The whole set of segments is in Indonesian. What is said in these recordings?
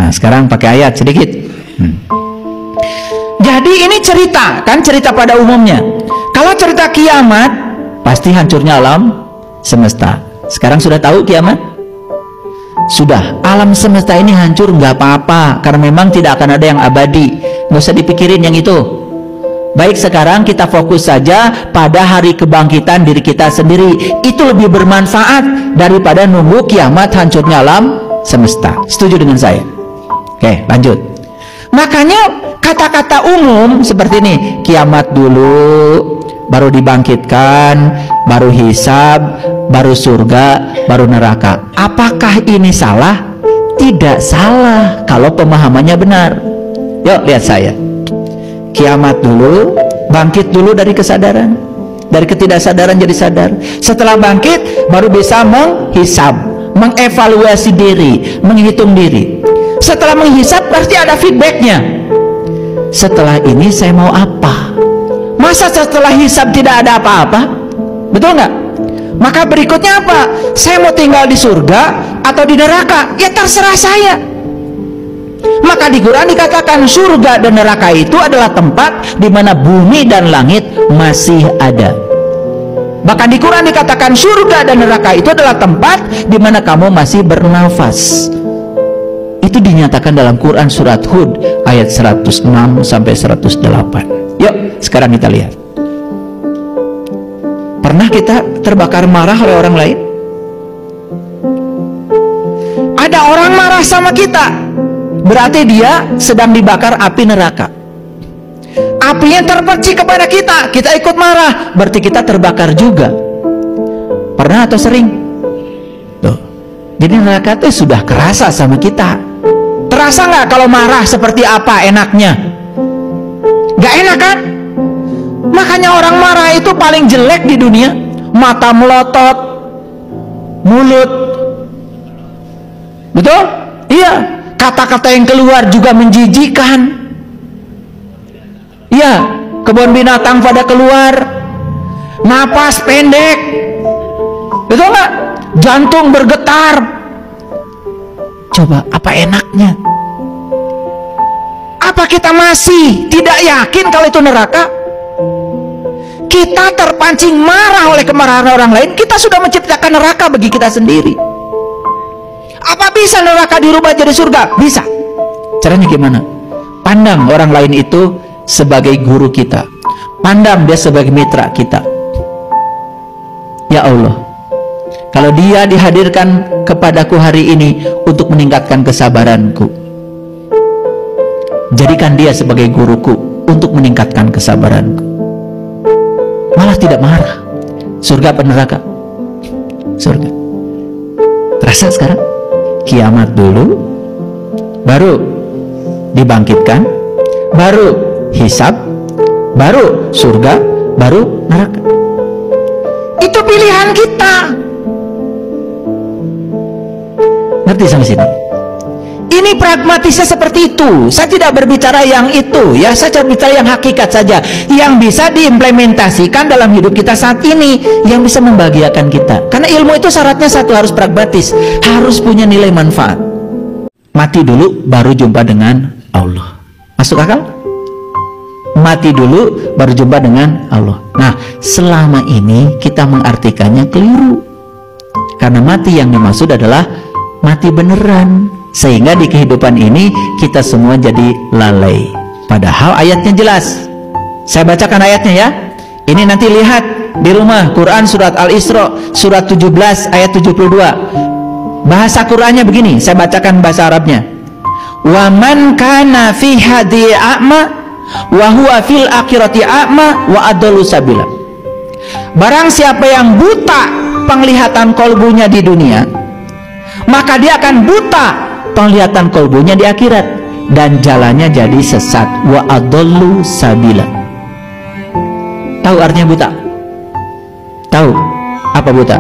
Nah, sekarang pakai ayat sedikit. Jadi ini cerita, kan cerita pada umumnya. Kalau cerita kiamat, pasti hancurnya alam semesta. Sekarang sudah tahu kiamat? Sudah. Alam semesta ini hancur nggak apa-apa, karena memang tidak akan ada yang abadi. Nggak usah dipikirin yang itu. Baik, sekarang kita fokus saja pada hari kebangkitan diri kita sendiri. Itu lebih bermanfaat daripada nunggu kiamat hancurnya alam semesta. Setuju dengan saya? Oke, lanjut. Makanya kata-kata umum seperti ini, kiamat dulu, baru dibangkitkan, baru hisab, baru surga, baru neraka. Apakah ini salah? Tidak salah kalau pemahamannya benar. Yuk lihat saya. Kiamat dulu, bangkit dulu dari kesadaran, dari ketidaksadaran jadi sadar. Setelah bangkit baru bisa menghisab, mengevaluasi diri, menghitung diri. Setelah menghisab pasti ada feedbacknya. Setelah ini saya mau apa? Masa setelah hisab tidak ada apa-apa? Betul nggak? Maka berikutnya apa? Saya mau tinggal di surga atau di neraka? Ya terserah saya. Maka di Quran dikatakan surga dan neraka itu adalah tempat di mana bumi dan langit masih ada. Bahkan di Quran dikatakan surga dan neraka itu adalah tempat di mana kamu masih bernafas. Itu dinyatakan dalam Quran surat Hud ayat 106 sampai 108. Yuk, sekarang kita lihat. Pernah kita terbakar marah oleh orang lain? Ada orang marah sama kita, berarti dia sedang dibakar api neraka. Apinya terpercik kepada kita, kita ikut marah, berarti kita terbakar juga. Pernah atau sering? Tuh. Jadi neraka itu sudah kerasa sama kita. Terasa nggak kalau marah seperti apa enaknya? Nggak enak kan? Makanya orang marah itu paling jelek di dunia. Mata melotot, mulut, betul? Iya. Kata-kata yang keluar juga menjijikan. Iya. Kebun binatang pada keluar. Napas pendek, betul nggak? Jantung bergetar. Coba apa enaknya? Apa kita masih tidak yakin kalau itu neraka? Kita terpancing marah oleh kemarahan orang lain, kita sudah menciptakan neraka bagi kita sendiri. Apa bisa neraka dirubah jadi surga? Bisa. Caranya gimana? Pandang orang lain itu sebagai guru kita, pandang dia sebagai mitra kita. Ya Allah, kalau dia dihadirkan kepadaku hari ini untuk meningkatkan kesabaranku, jadikan dia sebagai guruku untuk meningkatkan kesabaranku. Malah tidak marah. Surga apa neraka? Surga. Terasa sekarang? Kiamat dulu, baru dibangkitkan, baru hisab, baru surga, baru neraka. Itu pilihan kita. Ngerti sampai sini? Ini pragmatisnya seperti itu. Saya tidak berbicara yang itu, ya. Saya berbicara yang hakikat saja, yang bisa diimplementasikan dalam hidup kita saat ini, yang bisa membahagiakan kita. Karena ilmu itu syaratnya satu, harus pragmatis, harus punya nilai manfaat. Mati dulu baru jumpa dengan Allah. Masuk akal? Mati dulu baru jumpa dengan Allah. Nah, selama ini kita mengartikannya keliru. Karena mati yang dimaksud adalah mati beneran. Sehingga di kehidupan ini kita semua jadi lalai. Padahal ayatnya jelas. Saya bacakan ayatnya ya. Ini nanti lihat di rumah, Quran surat Al-Isra surat 17 ayat 72. Bahasa Qurannya begini, saya bacakan bahasa Arabnya. Wa man kana fi hadi a'ma wa huwa fil akhirati a'ma wa adallu sabila. Barang siapa yang buta penglihatan kolbunya di dunia, maka dia akan buta penglihatan kolbunya di akhirat, dan jalannya jadi sesat. Wa adallu sabila. Tahu artinya buta? Tahu apa buta?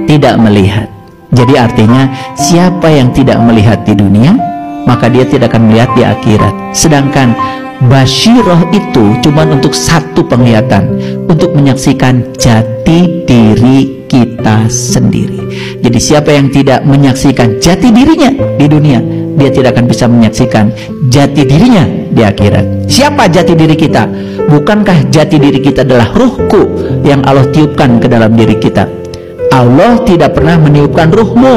Tidak melihat. Jadi artinya siapa yang tidak melihat di dunia, maka dia tidak akan melihat di akhirat. Sedangkan basyirah itu cuma untuk satu penglihatan, untuk menyaksikan jati diri kita sendiri. Jadi siapa yang tidak menyaksikan jati dirinya di dunia, dia tidak akan bisa menyaksikan jati dirinya di akhirat. Siapa jati diri kita? Bukankah jati diri kita adalah ruhku yang Allah tiupkan ke dalam diri kita? Allah tidak pernah meniupkan ruhmu,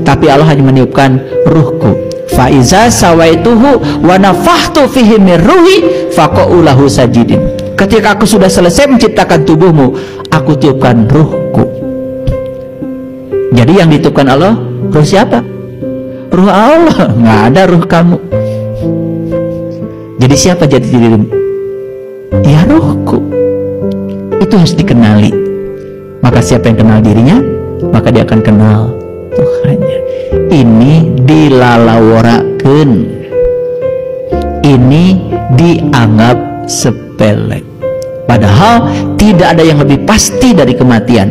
tapi Allah hanya meniupkan ruhku. Faiza sawaituhu wa nafahtu fihi min ruhi faqa'u lahu sajidin. Ketika aku sudah selesai menciptakan tubuhmu, aku tiupkan ruhku. Jadi yang ditiupkan Allah, ruh siapa? Ruh Allah, nggak ada ruh kamu. Jadi siapa jati dirimu? Ya ruhku. Itu harus dikenali. Maka siapa yang kenal dirinya, maka dia akan kenal Tuhannya. Ini dilalaworakeun. Ini dianggap sepele. Padahal tidak ada yang lebih pasti dari kematian.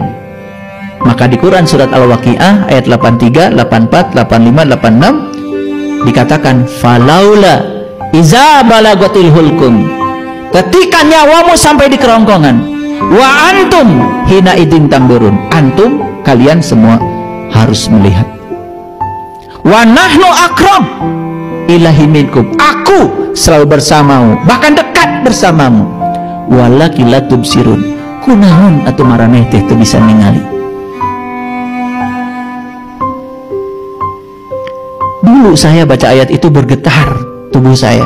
Maka di Quran surat Al-Waqi'ah ayat 83, 84, 85, 86 dikatakan falaula iza balagatil hulkum, ketika nyawamu sampai di kerongkongan, wa antum hina idin tamburun, antum kalian semua harus melihat, wa nahnu akram ilahi minkum, aku selalu bersamamu, bahkan dekat bersamamu, walaki la tubsirun, kunaon atuh maraneh teh teu bisa ningali. Dulu saya baca ayat itu bergetar tubuh saya.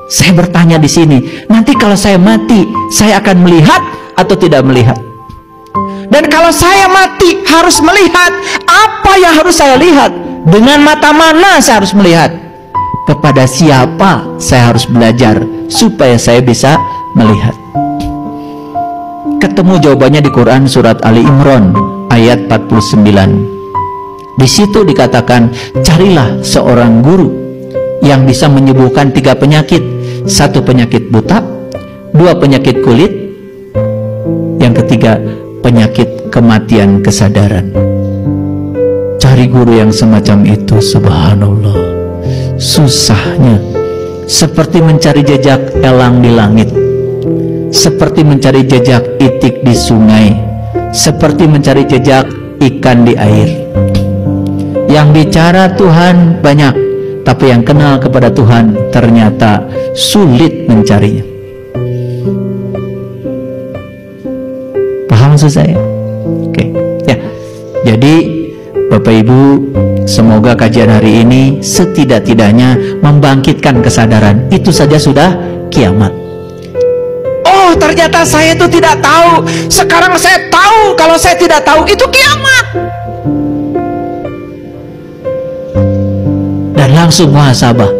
Saya bertanya di sini, nanti kalau saya mati, saya akan melihat atau tidak melihat? Dan kalau saya mati harus melihat, apa yang harus saya lihat? Dengan mata mana saya harus melihat? Kepada siapa saya harus belajar supaya saya bisa melihat? Ketemu jawabannya di Quran surat Ali Imran ayat 49. Di situ dikatakan, carilah seorang guru yang bisa menyembuhkan 3 penyakit. 1 penyakit buta, 2 penyakit kulit, yang ketiga penyakit kematian kesadaran. Cari guru yang semacam itu, subhanallah. Susahnya seperti mencari jejak elang di langit, seperti mencari jejak itik di sungai, seperti mencari jejak ikan di air. Yang bicara Tuhan banyak, tapi yang kenal kepada Tuhan ternyata sulit mencarinya. Paham maksud saya? Oke. Ya. Jadi Bapak Ibu, semoga kajian hari ini setidak-tidaknya membangkitkan kesadaran. Itu saja sudah kiamat. Oh, ternyata saya itu tidak tahu. Sekarang saya tahu. Kalau saya tidak tahu, itu kiamat. Dan langsung muhasabah,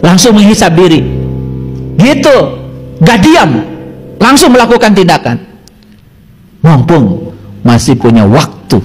langsung menghisab diri, gitu, gak diam, langsung melakukan tindakan, mumpung masih punya waktu.